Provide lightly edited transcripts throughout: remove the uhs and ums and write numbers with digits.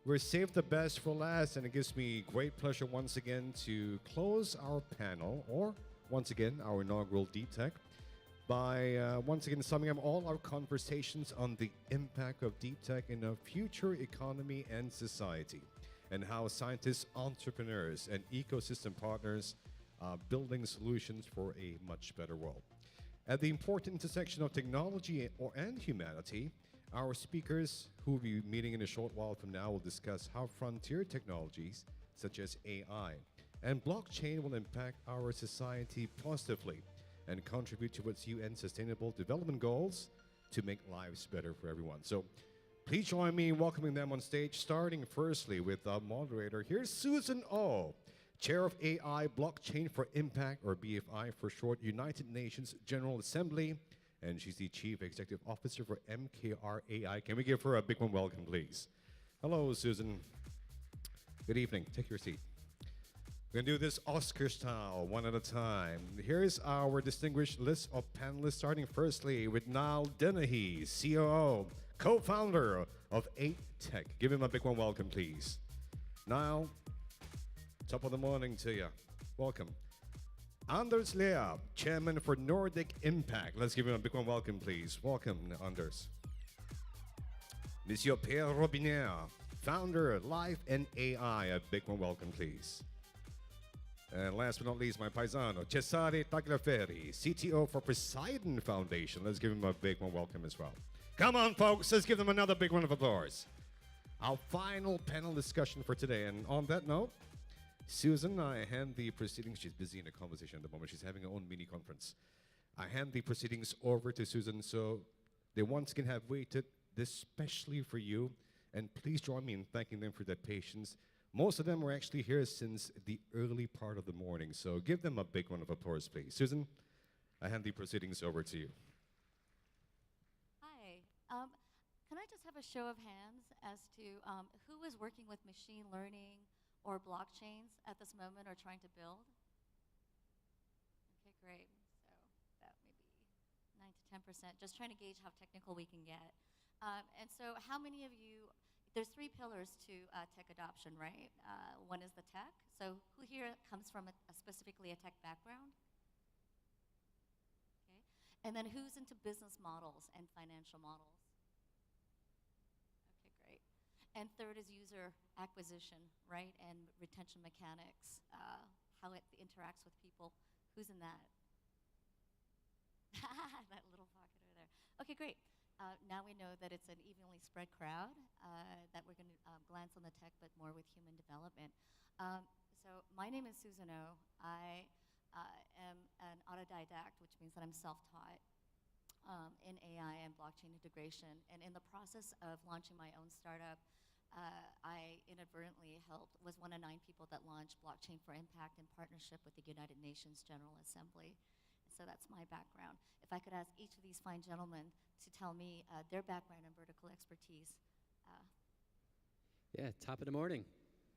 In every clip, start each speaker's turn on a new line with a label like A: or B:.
A: We're saved the best for last, and it gives me great pleasure once again to close our panel, or once again, our inaugural Deep Tech, by once again summing up all our conversations on the impact of Deep Tech in a future economy and society, and how scientists, entrepreneurs, and ecosystem partners are building solutions for a much better world. At the important intersection of technology and humanity, our speakers, who will be meeting in a short while from now, will discuss how frontier technologies such as AI and blockchain will impact our society positively and contribute towards UN Sustainable Development Goals to make lives better for everyone. So please join me in welcoming them on stage, starting firstly with our moderator. Here's Susan Oh, Chair of AI Blockchain for Impact, or BFI for short, United Nations General Assembly, and she's the Chief Executive Officer for MKR AI. Can we give her a big warm welcome, please? Hello, Susan. Good evening. Take your seat. We're going to do this Oscar style, one at a time. Here's our distinguished list of panelists, starting firstly with Niall Dennehy, COO, co-founder of 8Tech. Give him a big warm welcome, please. Niall, top of the morning to you. Welcome. Anders Lier, Chairman for Nordic Impact. Let's give him a big warm welcome, please. Welcome, Anders. Monsieur Pierre Robinet, founder, Life and AI. A big warm welcome, please. And last but not least, my paisano, Cesare Tagliaferri, CTO for Poseidon Foundation. Let's give him a big warm welcome as well. Come on, folks, let's give them another big round of applause. Our final panel discussion for today. And on that note, Susan, I hand the proceedings. She's busy in a conversation at the moment. She's having her own mini conference. I hand the proceedings over to Susan, so they once again have waited this specially for you. And please join me in thanking them for their patience. Most of them were actually here since the early part of the morning, so give them a big round of applause, please. Susan, I hand the proceedings over to you.
B: Hi. Can I just have a show of hands as to who is working with machine learning or blockchains at this moment or trying to build? Okay, great. So that may be 9 to 10%, just trying to gauge how technical we can get. And so how many of you, there's 3 pillars to tech adoption, right? One is the tech. So who here comes from specifically a tech background? Okay. And then who's into business models and financial models? Okay, great. And third is user acquisition, right? And retention mechanics, how it interacts with people. Who's in that? That little pocket over there. Okay, great. Now we know that it's an evenly spread crowd, that we're going to glance on the tech, but more with human development. So my name is Susan Oh. I am an autodidact, which means that I'm self-taught in AI and blockchain integration. And in the process of launching my own startup, I inadvertently was one of 9 people that launched Blockchain for Impact in partnership with the United Nations General Assembly. So that's my background. If I could ask each of these fine gentlemen to tell me their background and vertical expertise.
C: Yeah, top of the morning.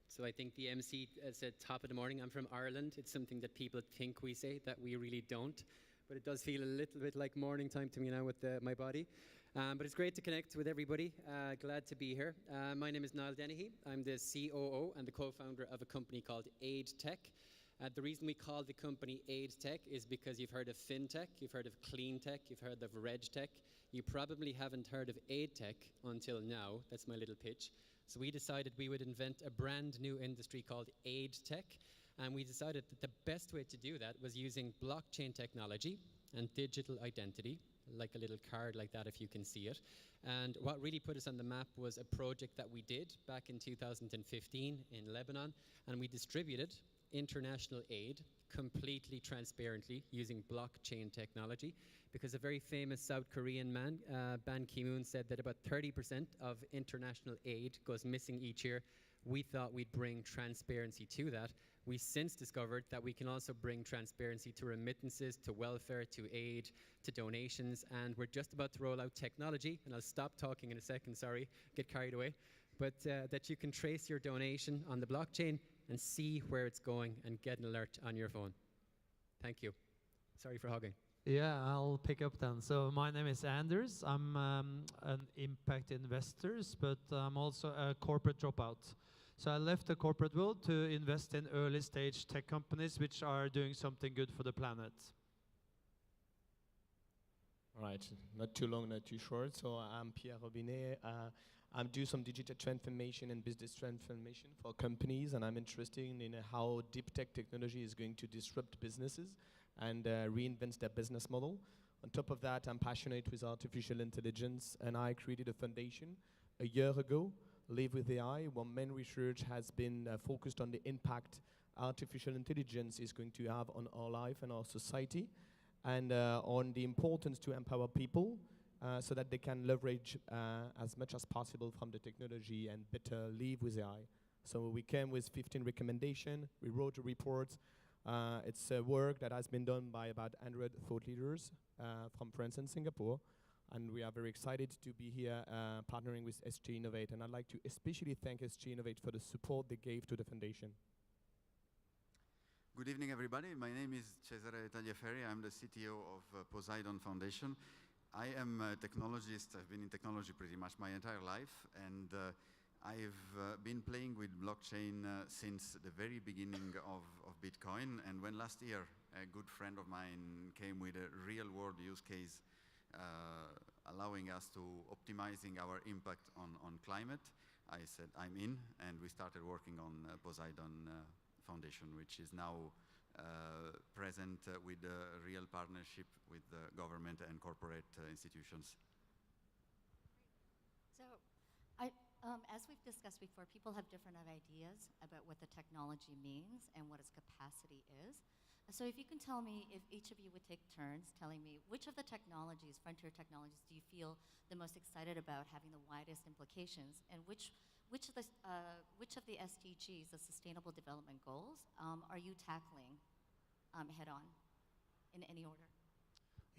C: So I think the MC said top of the morning. I'm from Ireland. It's something that people think we say that we really don't. But it does feel a little bit like morning time to me now with my body. But it's great to connect with everybody. Glad to be here. My name is Niall Dennehy. I'm the COO and the co-founder of a company called 8Tech. The reason we call the company 8Tech is because you've heard of FinTech, you've heard of CleanTech, you've heard of RegTech. You probably haven't heard of 8Tech until now. That's my little pitch. So we decided we would invent a brand new industry called AidTech. And we decided that the best way to do that was using blockchain technology and digital identity, like a little card like that if you can see it. And what really put us on the map was a project that we did back in 2015 in Lebanon. And we distributed international aid completely transparently using blockchain technology, because a very famous South Korean man, Ban Ki-moon, said that about 30% of international aid goes missing each year. We thought we'd bring transparency to that. We since discovered that we can also bring transparency to remittances, to welfare, to aid, to donations, and we're just about to roll out technology, and I'll stop talking in a second, sorry, get carried away, but that you can trace your donation on the blockchain and see where it's going and get an alert on your phone. Thank you. Sorry for hogging.
D: Yeah, I'll pick up then. So my name is Anders. I'm an impact investor, but I'm also a corporate dropout. So I left the corporate world to invest in early stage tech companies which are doing something good for the planet.
E: All right, not too long, not too short. So I'm Pierre Robinet. I'm doing some digital transformation and business transformation for companies, and I'm interested in how deep tech technology is going to disrupt businesses and reinvent their business model. On top of that, I'm passionate with artificial intelligence, and I created a foundation a year ago, Live with AI, where main research has been focused on the impact artificial intelligence is going to have on our life and our society, and on the importance to empower people so that they can leverage as much as possible from the technology and better live with AI. So we came with 15 recommendations, we wrote a report. It's a work that has been done by about 100 thought leaders from France and Singapore, and we are very excited to be here partnering with SGInnovate, and I'd like to especially thank SGInnovate for the support they gave to the foundation.
F: Good evening, everybody. My name is Cesare Tagliaferri. I'm the CTO of Poseidon Foundation. I am a technologist. I've been in technology pretty much my entire life, and I've been playing with blockchain since the very beginning of Bitcoin. And when last year a good friend of mine came with a real-world use case allowing us to optimizing our impact on climate, I said I'm in, and we started working on Poseidon Foundation, which is now present with a real partnership with the government and corporate institutions.
B: So, as we've discussed before, people have different ideas about what the technology means and what its capacity is. So if you can tell me, if each of you would take turns telling me which of the technologies, frontier technologies, do you feel the most excited about having the widest implications, and which of the SDGs, the Sustainable Development Goals, are you tackling head on in any order?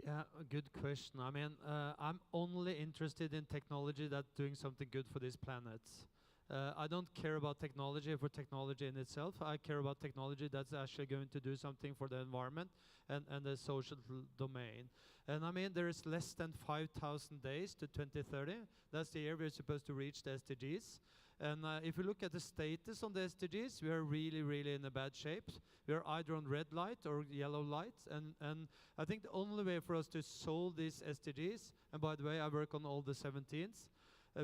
D: Yeah, a good question. I mean, I'm only interested in technology that's doing something good for this planet. I don't care about technology for technology in itself. I care about technology that's actually going to do something for the environment and the social domain. And I mean, there is less than 5,000 days to 2030. That's the year we're supposed to reach the SDGs. And if you look at the status on the SDGs, we are really, really in a bad shape. We are either on red light or yellow light. And I think the only way for us to solve these SDGs, and by the way, I work on all the 17s,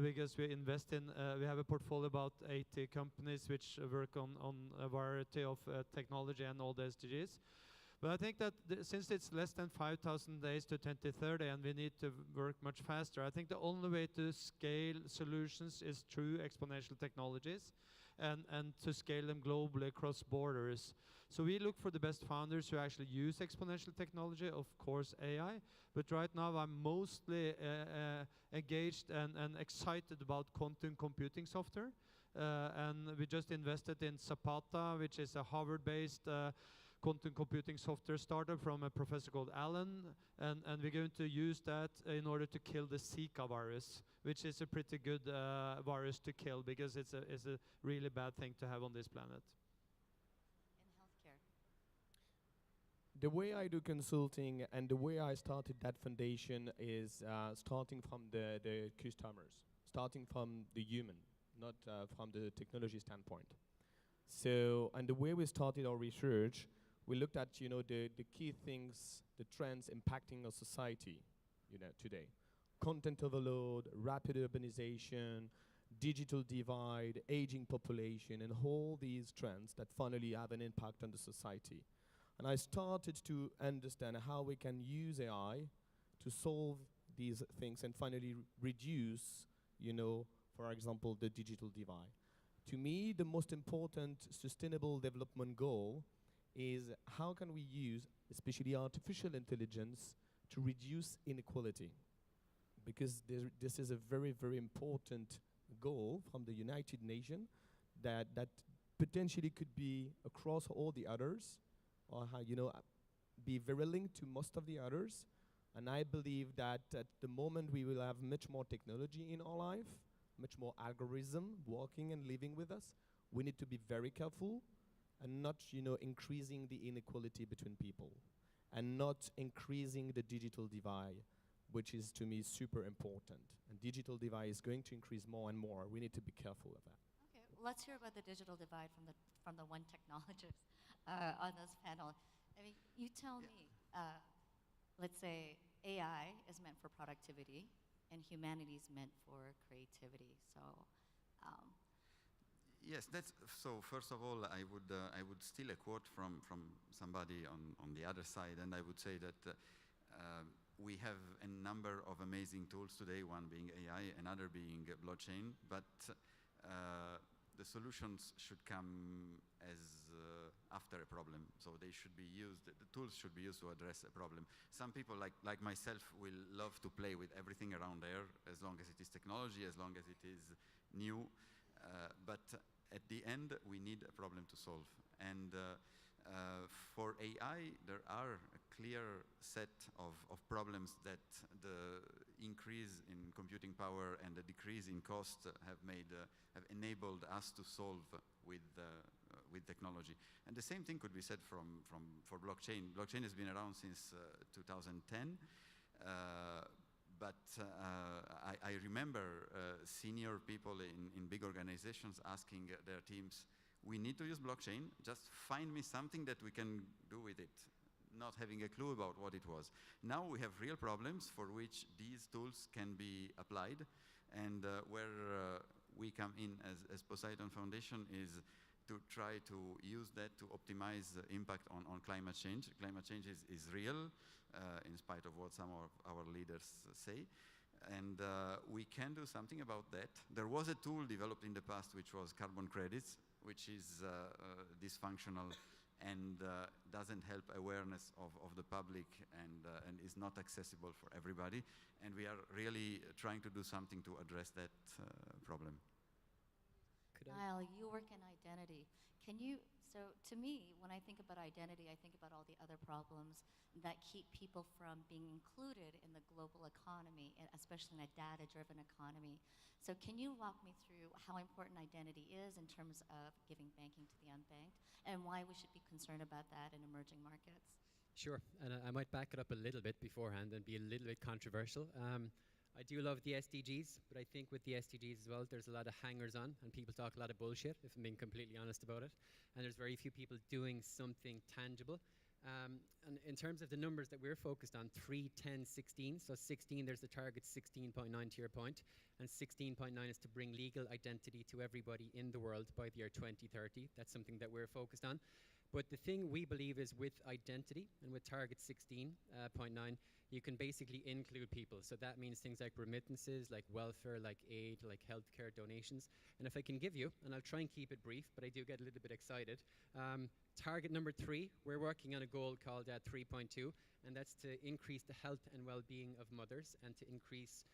D: because we invest in, we have a portfolio about 80 companies which work on a variety of technology and all the SDGs. But I think that since it's less than 5,000 days to 2030 and we need to work much faster, I think the only way to scale solutions is through exponential technologies and to scale them globally across borders. So we look for the best founders who actually use exponential technology, of course AI, but right now I'm mostly engaged and excited about quantum computing software. And we just invested in Zapata, which is a Harvard-based quantum computing software startup from a professor called Alan, and we're going to use that in order to kill the Zika virus, which is a pretty good virus to kill because it's a really bad thing to have on this planet.
B: In healthcare.
E: The way I do consulting and the way I started that foundation is starting from the customers, starting from the human, not from the technology standpoint. So, and the way we started our research, we looked at, the key things, the trends impacting our society, today. Content overload, rapid urbanization, digital divide, aging population, and all these trends that finally have an impact on the society. And I started to understand how we can use AI to solve these things and finally reduce, for example, the digital divide. To me, the most important sustainable development goal is how can we use, especially artificial intelligence, to reduce inequality? Because this is a very, very important goal from the United Nations that potentially could be across all the others, or be very linked to most of the others. And I believe that at the moment we will have much more technology in our life, much more algorithm working and living with us. We need to be very careful and not, increasing the inequality between people. and not increasing the digital divide, which is to me super important. And digital divide is going to increase more and more. We need to be careful of that.
B: Okay, let's hear about the digital divide from the one technologist on this panel. I mean, you tell me, let's say AI is meant for productivity and humanity is meant for creativity. So,
F: Yes, that's so. First of all, I would steal a quote from somebody on the other side, and I would say that we have a number of amazing tools today. One being AI, another being blockchain, but the solutions should come as after a problem. So they should be used. The tools should be used to address a problem. Some people, like myself, will love to play with everything around there, as long as it is technology, as long as it is new. But at the end, we need a problem to solve. And for AI, there are a clear set of problems that the increase in computing power and the decrease in cost have enabled us to solve with technology. And the same thing could be said for blockchain. Blockchain has been around since 2010. But I remember senior people in big organizations asking their teams, we need to use blockchain, just find me something that we can do with it, not having a clue about what it was. Now we have real problems for which these tools can be applied, and where we come in as Poseidon Foundation is to try to use that to optimize the impact on climate change. Climate change is real, in spite of what some of our leaders say. And we can do something about that. There was a tool developed in the past which was carbon credits, which is dysfunctional and doesn't help awareness of the public and is not accessible for everybody. And we are really trying to do something to address that problem.
B: Niall, you work in identity. So to me, when I think about identity, I think about all the other problems that keep people from being included in the global economy, and especially in a data-driven economy. So can you walk me through how important identity is in terms of giving banking to the unbanked, and why we should be concerned about that in emerging markets?
C: Sure, and I might back it up a little bit beforehand and be a little bit controversial. I do love the SDGs, but I think with the SDGs as well, there's a lot of hangers-on, and people talk a lot of bullshit, if I'm being completely honest about it. And there's very few people doing something tangible. And in terms of the numbers that we're focused on, 3, 10, 16. So 16, there's the target 16.9 to your point, and 16.9 is to bring legal identity to everybody in the world by the year 2030. That's something that we're focused on. But the thing we believe is with identity and with target 16.9, you can basically include people. So that means things like remittances, like welfare, like aid, like healthcare donations. And if I can give you, and I'll try and keep it brief, but I do get a little bit excited. Target number 3, we're working on a goal called 3.2, and that's to increase the health and well-being of mothers and to increase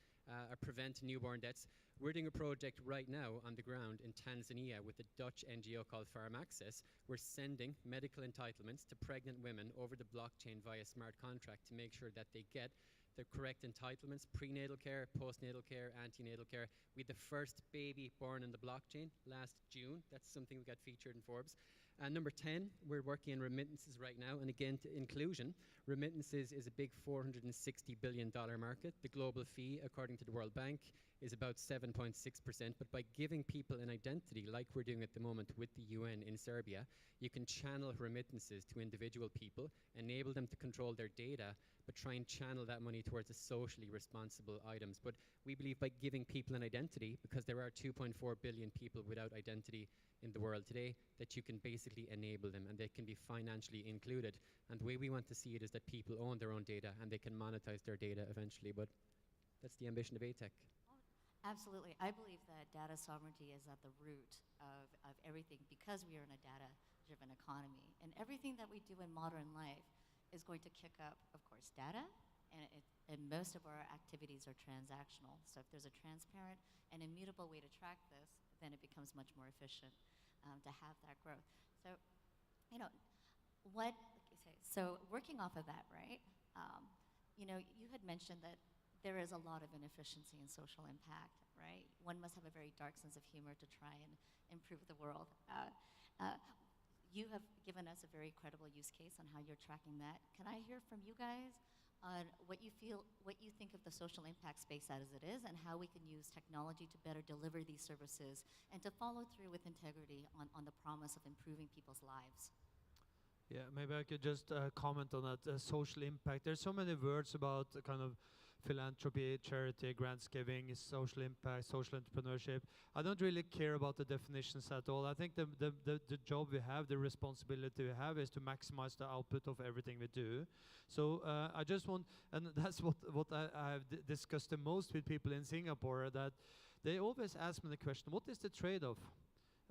C: or prevent newborn deaths. We're doing a project right now on the ground in Tanzania with a Dutch NGO called Farm Access. We're sending medical entitlements to pregnant women over the blockchain via smart contract to make sure that they get the correct entitlements: prenatal care, postnatal care, antenatal care. We had the first baby born in the blockchain last June. That's something we got featured in Forbes. Number 10, we're working on remittances right now. And again, to inclusion, remittances is a big $460 billion market. The global fee, according to the World Bank, is about 7.6%. But by giving people an identity, like we're doing at the moment with the UN in Serbia, you can channel remittances to individual people, enable them to control their data, but try and channel that money towards the socially responsible items. But we believe by giving people an identity, because there are 2.4 billion people without identity in the world today, that you can basically enable them and they can be financially included. And the way we want to see it is that people own their own data and they can monetize their data eventually. But that's the ambition of ATEC.
B: Absolutely. I believe that data sovereignty is at the root of everything, because we are in a data-driven economy. And everything that we do in modern life is going to kick up, of course, data, and most of our activities are transactional. So if there's a transparent and immutable way to track this, then it becomes much more efficient to have that growth. So, so working off of that, right? You had mentioned that there is a lot of inefficiency in social impact, right? One must have a very dark sense of humor to try and improve the world. you have given us a very credible use case on how you're tracking that. Can I hear from you guys on what you think of the social impact space as it is, and how we can use technology to better deliver these services and to follow through with integrity on the promise of improving people's lives?
D: Yeah, maybe I could just comment on that social impact. There's so many words about kind of philanthropy, charity, grants giving, social impact, social entrepreneurship. I don't really care about the definitions at all. I think the job we have, the responsibility we have, is to maximize the output of everything we do. So I just want, and that's what I have discussed the most with people in Singapore, that they always ask me the question, what is the trade-off?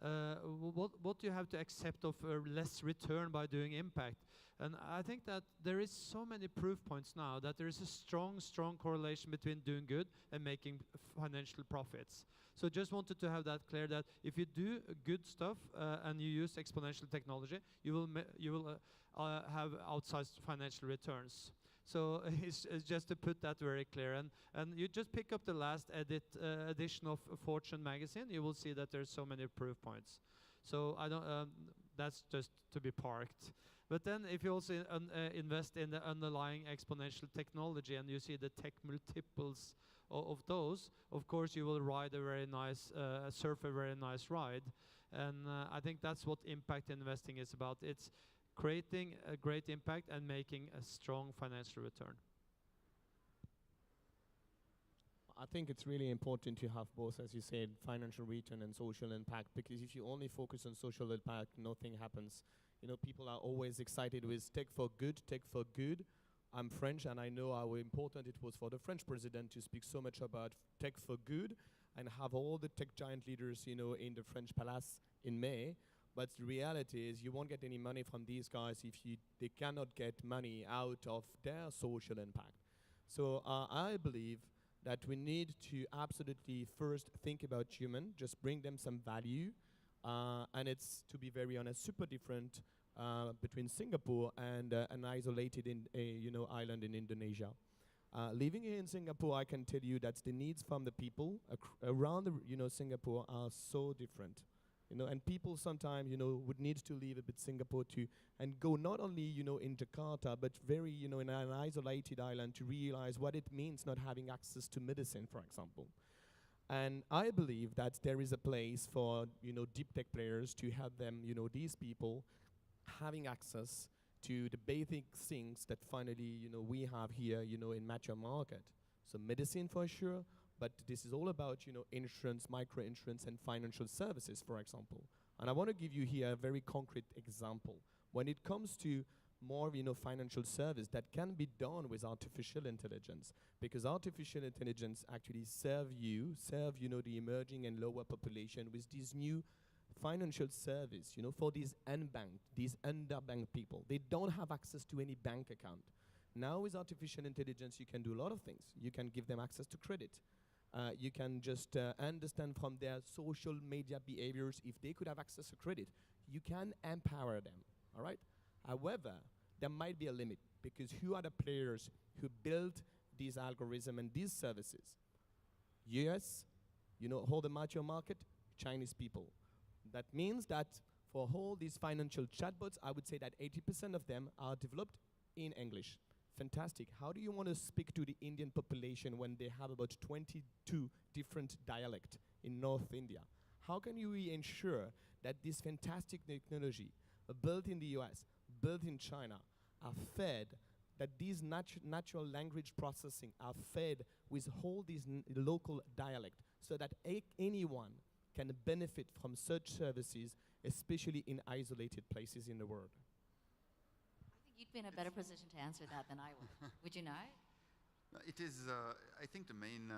D: What do you have to accept of less return by doing impact? And I think that there is so many proof points now that there is a strong correlation between doing good and making financial profits. So just wanted to have that clear, that if you do good stuff and you use exponential technology, you will have outsized financial returns. So it's just to put that very clear. And you just pick up the last edition of Fortune magazine, you will see that there's so many proof points. So I don't. That's just to be parked. But then if you also invest in the underlying exponential technology and you see the tech multiples of those, of course you will ride a very nice, surf a very nice ride. And I think that's what impact investing is about. It's creating a great impact and making a strong financial return.
E: I think it's really important to have both, as you said, financial return and social impact, because if you only focus on social impact, nothing happens. You know, people are always excited with tech for good, tech for good. I'm French, and I know how important it was for the French president to speak so much about tech for good and have all the tech giant leaders, you know, in the French palace in May. But the reality is you won't get any money from these guys if they cannot get money out of their social impact. So I believe that we need to absolutely first think about human, just bring them some value. And it's, to be very honest, super different between Singapore and an isolated island in Indonesia. Living here in Singapore, I can tell you that the needs from the people around Singapore are so different. And people sometimes, would need to leave a bit Singapore and go not only, in Jakarta, but very, in an isolated island to realize what it means not having access to medicine, for example. And I believe that there is a place for, deep tech players to help them, these people having access to the basic things that finally, we have here, in mature market. So medicine for sure, but this is all about, insurance, micro-insurance, and financial services, for example. And I want to give you here a very concrete example. When it comes to more, financial service, that can be done with artificial intelligence, because artificial intelligence actually serve, the emerging and lower population with these new financial service, for these unbanked, these underbanked people. They don't have access to any bank account. Now with artificial intelligence, you can do a lot of things. You can give them access to credit. You can just understand from their social media behaviors if they could have access to credit. You can empower them, all right? However, there might be a limit, because who are the players who build these algorithms and these services? US, hold the mature market, Chinese people. That means that for all these financial chatbots, I would say that 80% of them are developed in English. Fantastic. How do you want to speak to the Indian population when they have about 22 different dialects in North India? How can you ensure that this fantastic technology built in the US, built in China, are fed, that these natural language processing are fed with all these local dialect, so that anyone can benefit from such services, especially in isolated places in the world?
B: You'd be in a better position to answer that than I would. Would you not?
F: It is. I think the main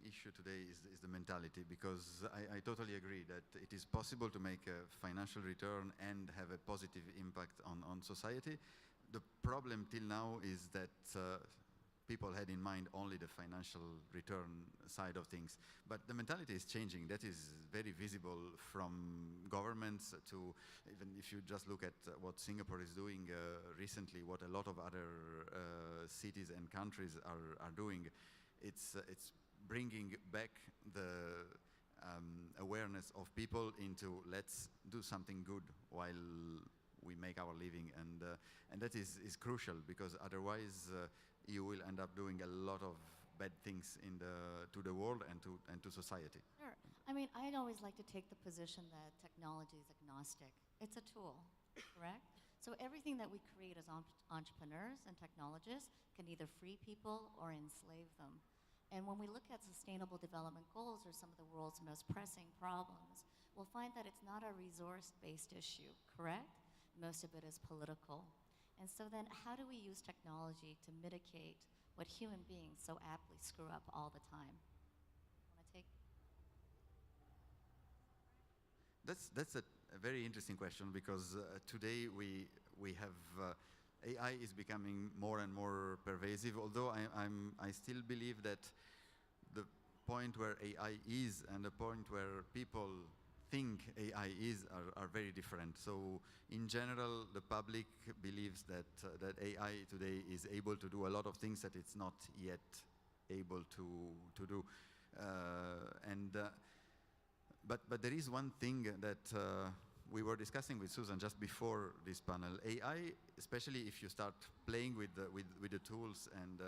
F: issue today is the mentality, because I totally agree that it is possible to make a financial return and have a positive impact on society. The problem till now is that people had in mind only the financial return side of things. But the mentality is changing. That is very visible from governments to, even if you just look at what Singapore is doing recently, what a lot of other cities and countries are doing. It's bringing back the awareness of people into let's do something good while we make our living, and that is crucial, because otherwise you will end up doing a lot of bad things to the world and to society.
B: Sure. I mean, I'd always like to take the position that technology is agnostic. It's a tool, correct? So everything that we create as entrepreneurs and technologists can either free people or enslave them. And when we look at sustainable development goals or some of the world's most pressing problems, we'll find that it's not a resource-based issue, correct? Most of it is political. And so then how do we use technology to mitigate what human beings so aptly screw up all the time? Want to take?
F: That's a very interesting question, because today we have AI is becoming more and more pervasive. Although I still believe that the point where AI is and the point where people think AI is are very different. So in general, the public believes that AI today is able to do a lot of things that it's not yet able to do, But there is one thing that we were discussing with Susan just before this panel. AI, especially if you start playing with the tools, and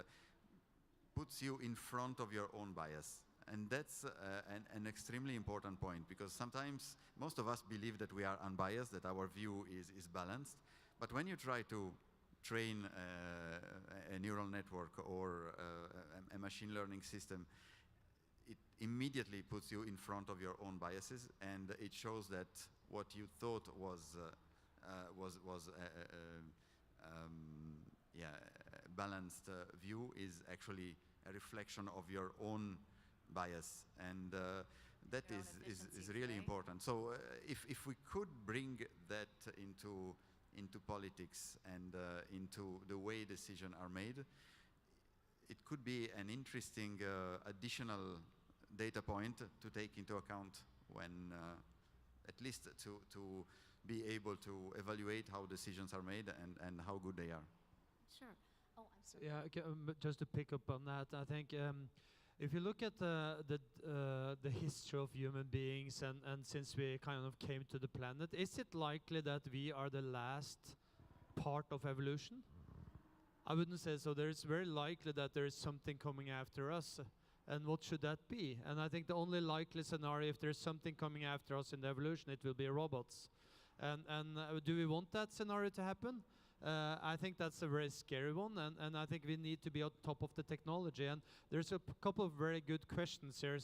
F: puts you in front of your own bias. And that's an extremely important point, because sometimes most of us believe that we are unbiased, that our view is balanced. But when you try to train a neural network or a machine learning system, it immediately puts you in front of your own biases, and it shows that what you thought was a balanced view is actually a reflection of your own bias, and that is really important. So if we could bring that into politics and into the way decisions are made, it could be an interesting additional data point to take into account when, at least to be able to evaluate how decisions are made and how good they are.
B: Sure. Oh, I'm sorry.
D: Yeah, okay, just to pick up on that, I think if you look at the history of human beings, and since we kind of came to the planet, is it likely that we are the last part of evolution? I wouldn't say so. It's very likely that there is something coming after us. And what should that be? And I think the only likely scenario, if there's something coming after us in the evolution, it will be robots. And do we want that scenario to happen? I think that's a very scary one, and I think we need to be on top of the technology. And there's a couple of very good questions here.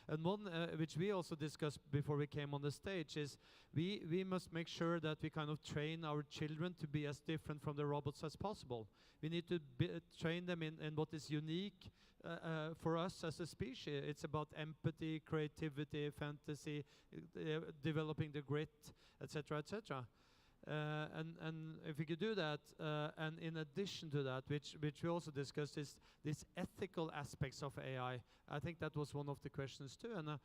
D: And one, which we also discussed before we came on the stage, is we must make sure that we kind of train our children to be as different from the robots as possible. We need to train them in what is unique for us as a species. It's about empathy, creativity, fantasy, developing the grit, etc., etc. And if we could do that, and in addition to that, which we also discussed, is these ethical aspects of AI. I think that was one of the questions too. And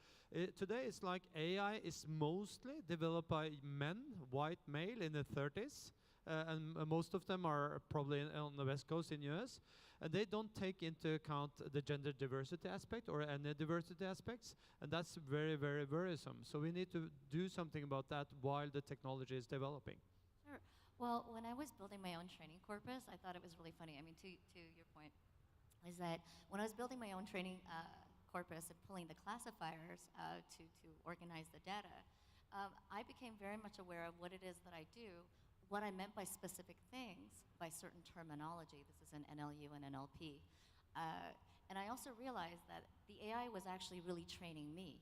D: today it's like AI is mostly developed by men, white male in the 30s, and most of them are probably on the West Coast in US. And they don't take into account the gender diversity aspect or any diversity aspects, and that's very, very worrisome. So we need to do something about that while the technology is developing.
B: Sure. Well, when I was building my own training corpus, I thought it was really funny. I mean, to your point, is that when I was building my own training corpus and pulling the classifiers to organize the data, I became very much aware of what it is that I do, what I meant by specific things, by certain terminology. This is an NLU and NLP. And I also realized that the AI was actually really training me.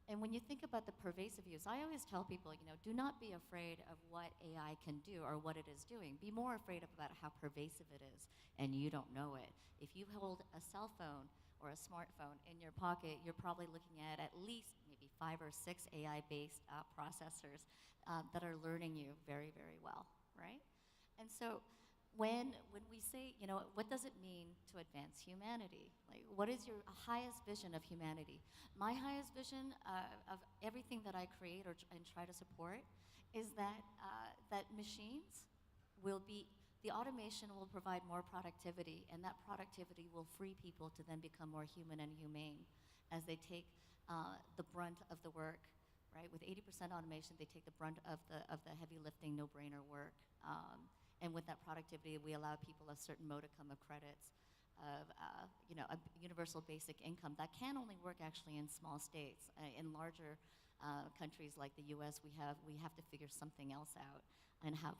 B: And when you think about the pervasive use, I always tell people, do not be afraid of what AI can do or what it is doing. Be more afraid about how pervasive it is, and you don't know it. If you hold a cell phone or a smartphone in your pocket, you're probably looking at least maybe 5 or 6 AI-based processors that are learning you very, very well, right? And so when we say, what does it mean to advance humanity? Like, what is your highest vision of humanity? My highest vision of everything that I create and try to support is that machines will be, the automation will provide more productivity, and that productivity will free people to then become more human and humane as they take the brunt of the work, right? With 80% automation, they take the brunt of the heavy lifting, no-brainer work. And with that productivity, we allow people a certain modicum of credits of a universal basic income. That can only work actually in small states. In larger countries like the US, we have to figure something else out and how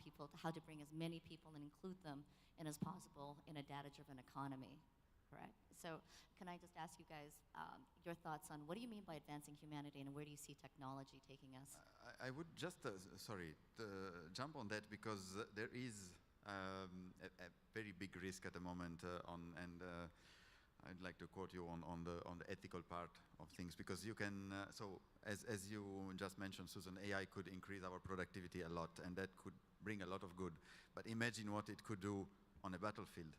B: to bring as many people and include them in as possible in a data-driven economy, correct? So can I just ask you guys your thoughts on what do you mean by advancing humanity and where do you see technology taking us?
F: I would just, jump on that because there is a very big risk at the moment and I'd like to quote you on the ethical part of things because you can, so as you just mentioned, Susan, AI could increase our productivity a lot and that could bring a lot of good. But imagine what it could do on a battlefield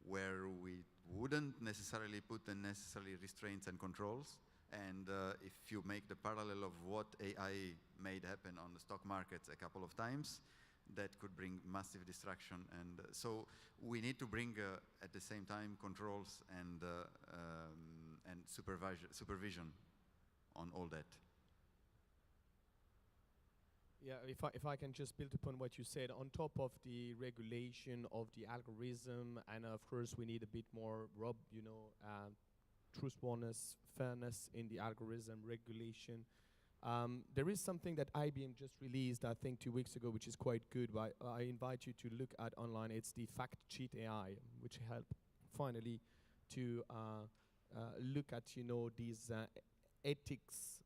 F: where we wouldn't necessarily put the necessary restraints and controls. And if you make the parallel of what AI made happen on the stock markets a couple of times, that could bring massive distraction. And so we need to bring, at the same time, controls and supervision on all that.
E: Yeah, if I can just build upon what you said, on top of the regulation of the algorithm, and of course we need a bit more truthfulness, fairness in the algorithm regulation. There is something that IBM just released, I think 2 weeks ago, which is quite good. I invite you to look at online. It's the Fact Sheet AI, which help finally to look at these ethics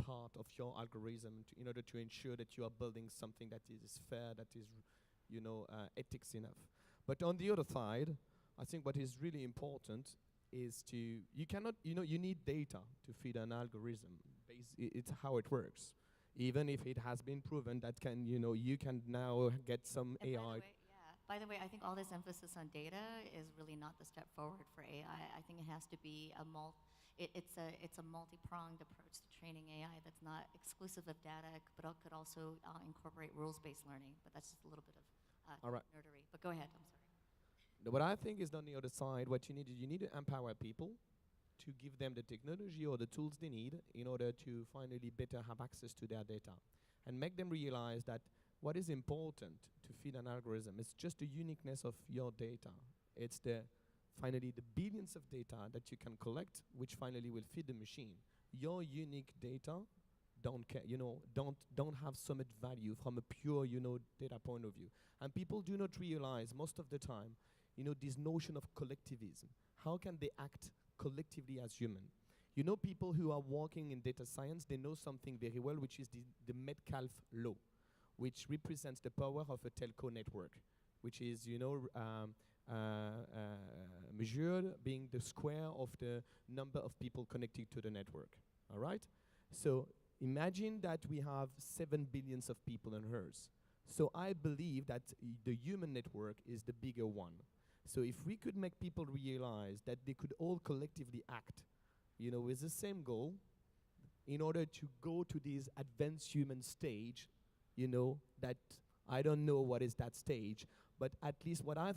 E: part of your algorithm in order to ensure that you are building something that is fair, that is ethics enough. But on the other side, I think what is really important is you need data to feed an algorithm. It's how it works. Even if it has been proven that you can now get some
B: And
E: AI.
B: by the way, I think all this emphasis on data is really not the step forward for AI. I think it has to be it's a multi-pronged approach to training AI that's not exclusive of data, but could also incorporate rules-based learning. But that's just a little bit of
E: All right.
B: nerdery. But go ahead, I'm sorry.
E: What I think is on the other side, what you need to empower people to give them the technology or the tools they need in order to finally better have access to their data and make them realize that what is important to feed an algorithm is just the uniqueness of your data. It's finally the billions of data that you can collect, which finally will feed the machine. Your unique data don't have so much value from a pure data point of view. And people do not realize most of the time this notion of collectivism. How can they act collectively as human? People who are working in data science, they know something very well, which is the Metcalfe law, which represents the power of a telco network, which is measured being the square of the number of people connected to the network. All right? So imagine that we have 7 billion of people on Earth. So I believe that the human network is the bigger one. So if we could make people realize that they could all collectively act, with the same goal, in order to go to this advanced human stage, that I don't know what is that stage, but at least what I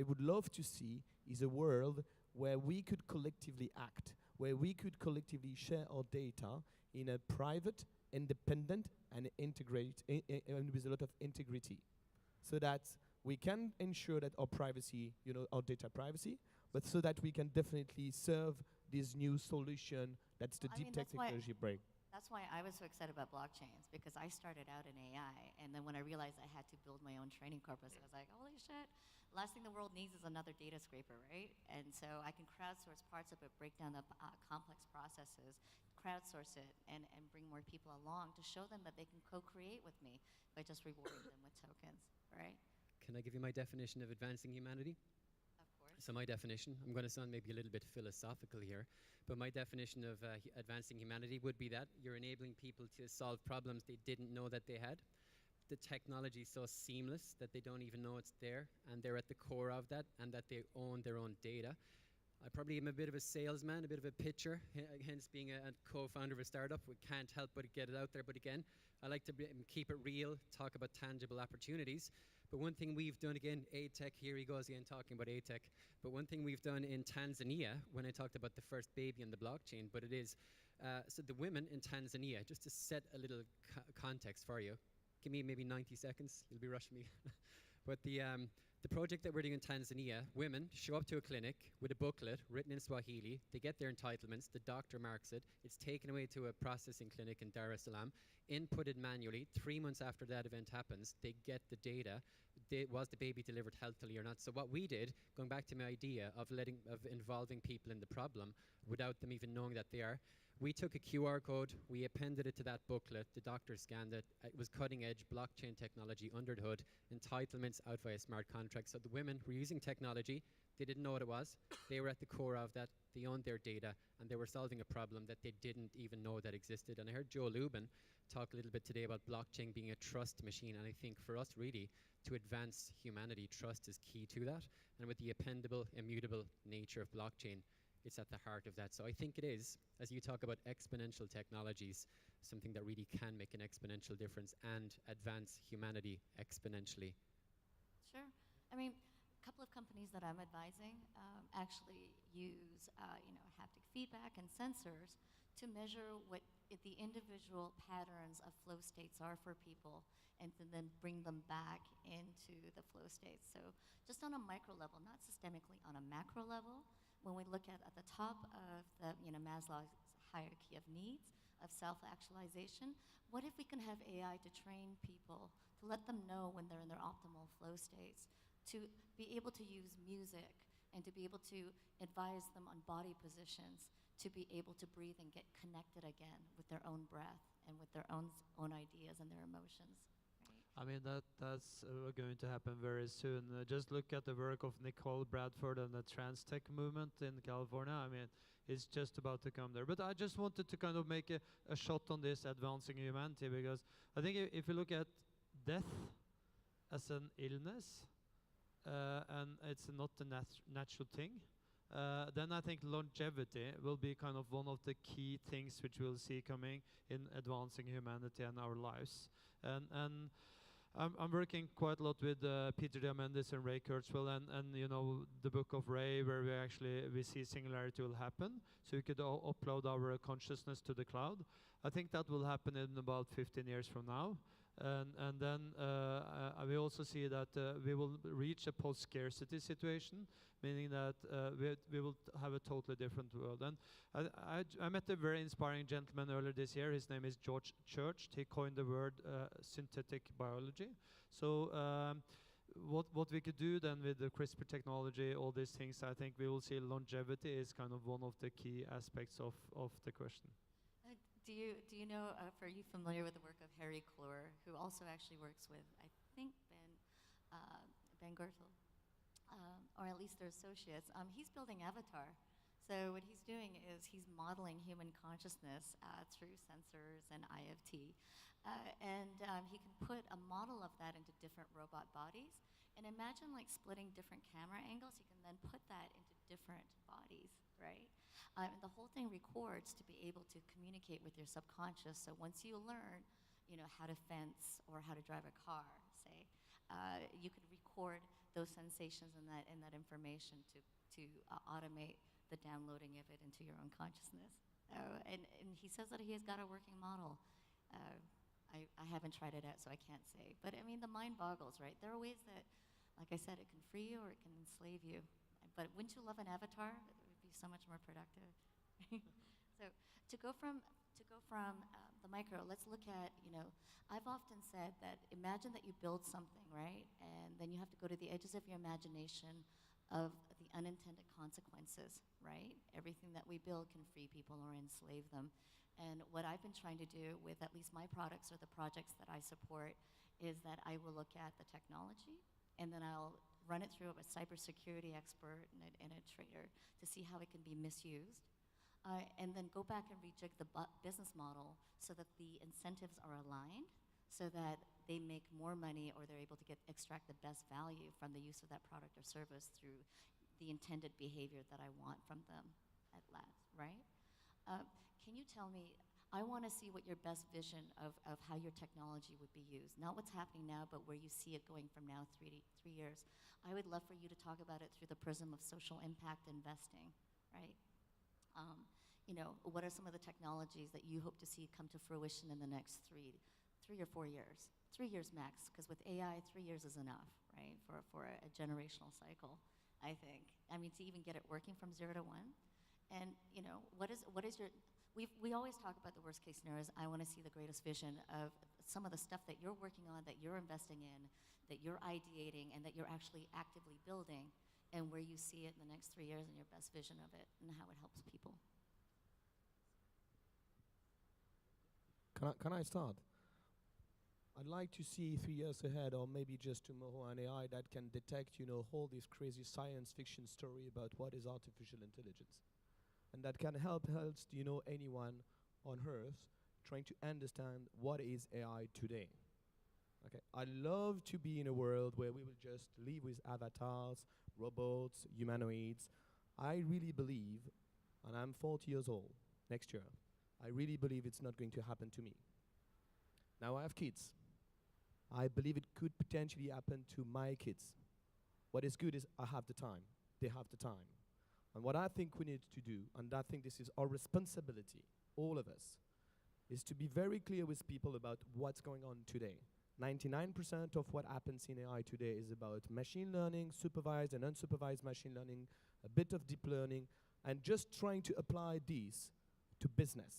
E: would love to see is a world where we could collectively act, where we could collectively share our data in a private, independent, and and with a lot of integrity, so that we can ensure that our privacy, our data privacy, but so that we can definitely serve this new solution that's the deep tech technology break.
B: That's why I was so excited about blockchains, because I started out in AI, and then when I realized I had to build my own training corpus, I was like, holy shit, last thing the world needs is another data scraper, right? And so I can crowdsource parts of it, break down the complex processes, crowdsource it, and bring more people along to show them that they can co-create with me by just rewarding them with tokens, right?
C: Can I give you my definition of advancing humanity?
B: Of course.
C: So my definition, I'm going to sound maybe a little bit philosophical here, but my definition of advancing humanity would be that you're enabling people to solve problems they didn't know that they had. The technology is so seamless that they don't even know it's there, and they're at the core of that, and that they own their own data. I probably am a bit of a salesman, a bit of a pitcher, hence being a co-founder of a startup. We can't help but get it out there. But again, I like to keep it real, talk about tangible opportunities. But one thing we've done, again, ATech, here he goes again talking about ATech. But one thing we've done in Tanzania, when I talked about the first baby on the blockchain, but it is So the women in Tanzania, just to set a little context for you, give me maybe 90 seconds, you'll be rushing me. But the project that we're doing in Tanzania, women show up to a clinic with a booklet written in Swahili, they get their entitlements, the doctor marks it, it's taken away to a processing clinic in Dar es Salaam, inputted manually. 3 months after that event happens, they get the data. Was the baby delivered healthily or not? So what we did, going back to my idea of involving people in the problem without them even knowing that they are, we took a QR code, we appended it to that booklet, the doctor scanned it, it was cutting edge blockchain technology under the hood, entitlements out via smart contracts. So the women were using technology, they didn't know what it was, they were at the core of that, they owned their data, and they were solving a problem that they didn't even know that existed. And I heard Joe Lubin talk a little bit today about blockchain being a trust machine, and I think for us really, to advance humanity, trust is key to that. And with the appendable, immutable nature of blockchain, it's at the heart of that. So I think it is, as you talk about exponential technologies, something that really can make an exponential difference and advance humanity exponentially.
B: Sure. I mean, a couple of companies that I'm advising actually use haptic feedback and sensors to measure what the individual patterns of flow states are for people, and to then bring them back into the flow states. So just on a micro level, not systemically, on a macro level, when we look at the top of the Maslow's hierarchy of needs, of self-actualization, what if we can have AI to train people, to let them know when they're in their optimal flow states, to be able to use music, and to be able to advise them on body positions, to be able to breathe and get connected again with their own breath and with their own ideas and their emotions.
D: I mean, that's going to happen very soon. Just look at the work of Nicole Bradford and the trans tech movement in California. I mean, it's just about to come there. But I just wanted to kind of make a shot on this advancing humanity, because I think if you look at death as an illness, and it's not a natural thing, then I think longevity will be kind of one of the key things which we'll see coming in advancing humanity and our lives. And I'm working quite a lot with Peter Diamandis and Ray Kurzweil, and the book of Ray, where we see singularity will happen, so we could upload our consciousness to the cloud. I think that will happen in about 15 years from now. And then we also see that we will reach a post-scarcity situation, meaning that we will have a totally different world. And I met a very inspiring gentleman earlier this year. His name is George Church. He coined the word synthetic biology. So what we could do then with the CRISPR technology, all these things, I think we will see longevity is kind of one of the key aspects of the question.
B: Do you know, are you familiar with the work of Harry Kloor, who also actually works with, I think, Ben Gertel, or at least their associates? He's building Avatar. So what he's doing is he's modeling human consciousness through sensors and IoT. And he can put a model of that into different robot bodies. And imagine like splitting different camera angles. You can then put that into different bodies, right? And the whole thing records to be able to communicate with your subconscious. So once you learn, how to fence or how to drive a car, say, you could record those sensations and that information to automate the downloading of it into your own consciousness. And he says that he has got a working model. I haven't tried it out, so I can't say. But I mean, the mind boggles, right? There are ways that, like I said, it can free you or it can enslave you. But wouldn't you love an avatar? So much more productive. So to go from the micro, let's look at, I've often said that imagine that you build something, right? And then you have to go to the edges of your imagination of the unintended consequences, right? Everything that we build can free people or enslave them. And what I've been trying to do with at least my products or the projects that I support is that I will look at the technology, and then I'll run it through a cybersecurity expert and a trader to see how it can be misused, and then go back and rejig the business model so that the incentives are aligned, so that they make more money or they're able to extract the best value from the use of that product or service through the intended behavior that I want from them at last, right? Can you tell me, I want to see what your best vision of how your technology would be used. Not what's happening now, but where you see it going from now 3 years. I would love for you to talk about it through the prism of social impact investing, right? what are some of the technologies that you hope to see come to fruition in the next 3 or 4 years? 3 years max, because with AI, 3 years is enough, right, for a generational cycle, I think. I mean, to even get it working from 0 to 1. And, what is your, we always talk about the worst case scenarios. I want to see the greatest vision of some of the stuff that you're working on, that you're investing in, that you're ideating, and that you're actually actively building, and where you see it in the next 3 years and your best vision of it and how it helps people.
E: Can I start? I'd like to see 3 years ahead, or maybe just tomorrow, an AI that can detect, all this crazy science fiction story about what is artificial intelligence, and that can help anyone on Earth trying to understand what is AI today. Okay, I love to be in a world where we will just live with avatars, robots, humanoids. I really believe, and I'm 40 years old next year, I really believe it's not going to happen to me. Now I have kids. I believe it could potentially happen to my kids. What is good is I have the time. They have the time. And what I think we need to do, and I think this is our responsibility, all of us, is to be very clear with people about what's going on today. 99% of what happens in AI today is about machine learning, supervised and unsupervised machine learning, a bit of deep learning, and just trying to apply these to business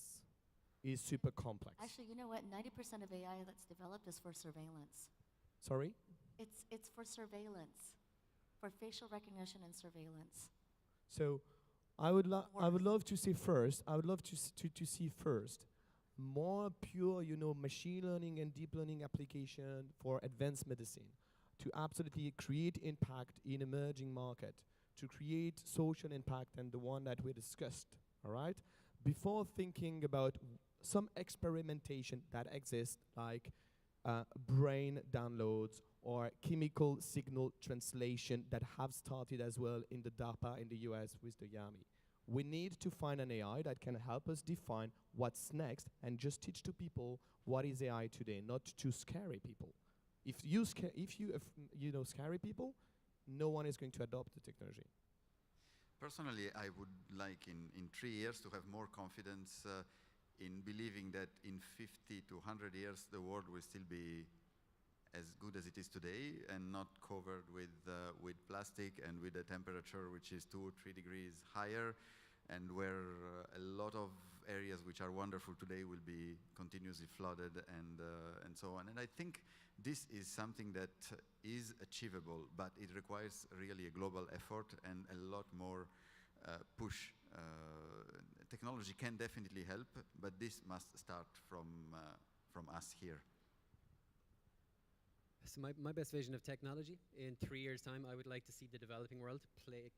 E: is super complex.
B: Actually, you know what? 90% of AI that's developed is for surveillance.
E: Sorry?
B: It's for surveillance, for facial recognition and surveillance.
E: So I would love to see first, I would love to see first more pure, machine learning and deep learning application for advanced medicine, to absolutely create impact in emerging market, to create social impact and the one that we discussed, all right? Before thinking about some experimentation that exists, like brain downloads or chemical signal translation that have started as well in the DARPA in the US with the YAMI. We need to find an AI that can help us define what's next and just teach to people what is AI today, not to scare people. If you scare people, no one is going to adopt the technology.
F: Personally, I would like in 3 years to have more confidence in believing that in 50 to 100 years the world will still be as good as it is today and not covered with plastic and with a temperature which is 2 or 3 degrees higher, and where a lot of areas which are wonderful today will be continuously flooded and so on. And I think this is something that is achievable, but it requires really a global effort and a lot more push. Technology can definitely help, but this must start from us here.
C: So my best vision of technology, in 3 years' time, I would like to see the developing world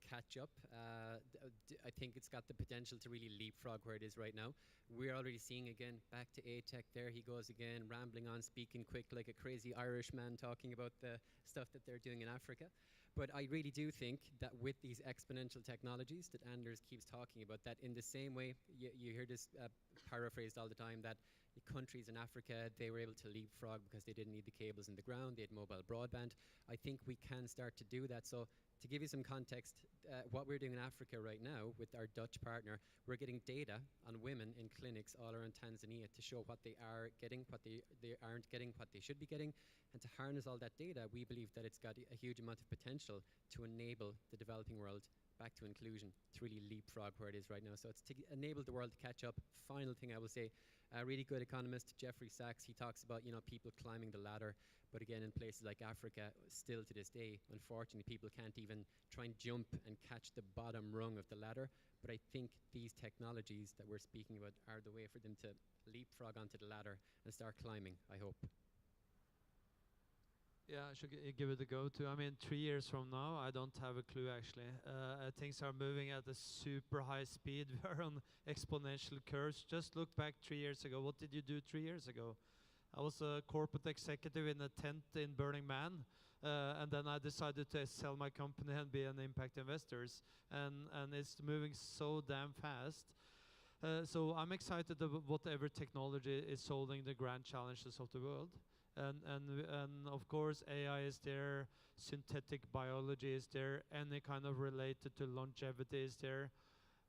C: catch up. I think it's got the potential to really leapfrog where it is right now. We're already seeing, again, back to ATech, there he goes again, rambling on, speaking quick like a crazy Irish man, talking about the stuff that they're doing in Africa. But I really do think that with these exponential technologies that Anders keeps talking about, that in the same way, you hear this paraphrased all the time, that countries in Africa, they were able to leapfrog because they didn't need the cables in the ground, they had mobile broadband. I think we can start to do that. So to give you some context, what we're doing in Africa right now with our Dutch partner, we're getting data on women in clinics all around Tanzania to show what they are getting, what they aren't getting, what they should be getting. And to harness all that data, we believe that it's got a huge amount of potential to enable the developing world back to inclusion, to really leapfrog where it is right now. So it's to enable the world to catch up. Final thing I will say, a really good economist, Jeffrey Sachs, he talks about, people climbing the ladder. But again, in places like Africa, still to this day, unfortunately, people can't even try and jump and catch the bottom rung of the ladder. But I think these technologies that we're speaking about are the way for them to leapfrog onto the ladder and start climbing, I hope.
D: Yeah, I should give it a go too. I mean, 3 years from now, I don't have a clue actually. Things are moving at a super high speed. We're on exponential curves. Just look back 3 years ago. What did you do 3 years ago? I was a corporate executive in a tent in Burning Man, and then I decided to sell my company and be an impact investor. And it's moving so damn fast. So I'm excited about whatever technology is solving the grand challenges of the world. And of course AI is there, synthetic biology is there, any kind of related to longevity is there.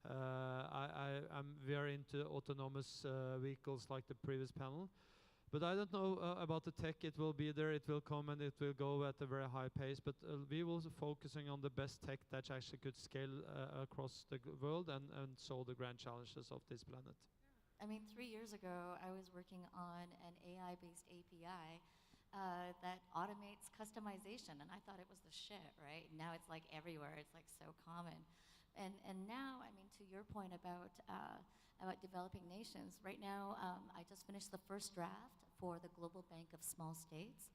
D: I'm very into autonomous vehicles like the previous panel. But I don't know about the tech. It will be there, it will come, and it will go at a very high pace. But we will be focusing on the best tech that actually could scale across the world and solve the grand challenges of this planet.
B: I mean, 3 years ago, I was working on an AI-based API that automates customization, and I thought it was the shit, right? Now it's like everywhere. It's like so common. And now, I mean, to your point about developing nations, right now I just finished the first draft for the Global Bank of Small States.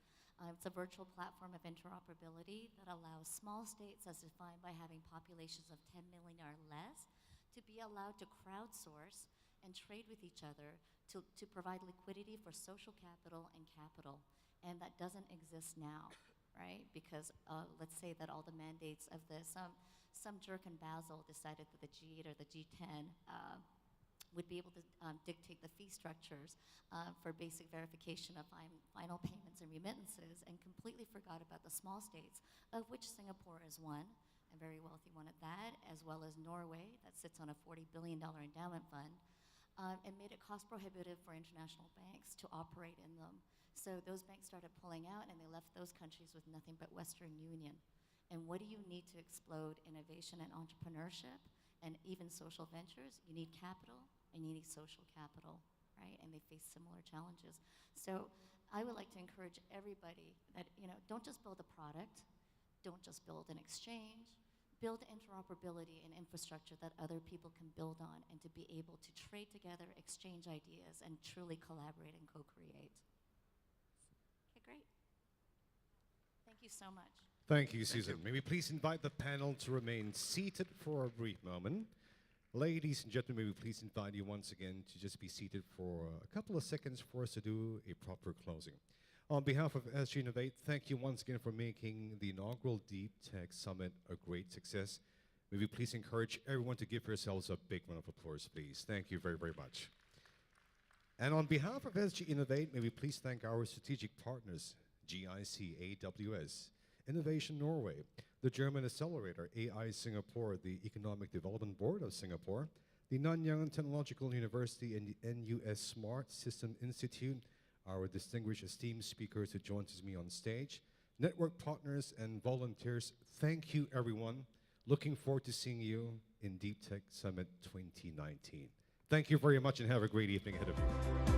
B: It's a virtual platform of interoperability that allows small states, as defined by having populations of 10 million or less, to be allowed to crowdsource and trade with each other to provide liquidity for social capital and capital. And that doesn't exist now, right? Because let's say that all the mandates of this, some jerk in Basel decided that the G8 or the G10 would be able to dictate the fee structures for basic verification of final payments and remittances, and completely forgot about the small states, of which Singapore is one, a very wealthy one at that, as well as Norway, that sits on a $40 billion endowment fund, and made it cost prohibitive for international banks to operate in them. So those banks started pulling out, and they left those countries with nothing but Western Union. And what do you need to explode innovation and entrepreneurship and even social ventures? You need capital, and you need social capital, right? And they face similar challenges. So I would like to encourage everybody that, don't just build a product, don't just build an exchange, build interoperability and infrastructure that other people can build on, and to be able to trade together, exchange ideas, and truly collaborate and co-create. Okay, great. Thank you so much.
A: Thank you, Susan. May we please invite the panel to remain seated for a brief moment. Ladies and gentlemen, may we please invite you once again to just be seated for a couple of seconds for us to do a proper closing. On behalf of SGInnovate, thank you once again for making the inaugural Deep Tech Summit a great success. May we please encourage everyone to give yourselves a big round of applause, please. Thank you very, very much. And on behalf of SGInnovate, may we please thank our strategic partners, GIC AWS, Innovation Norway, the German Accelerator, AI Singapore, the Economic Development Board of Singapore, the Nanyang Technological University, and the NUS Smart System Institute, our distinguished esteemed speakers who joins me on stage, network partners and volunteers. Thank you, everyone. Looking forward to seeing you in Deep Tech Summit 2019. Thank you very much, and have a great evening ahead of you.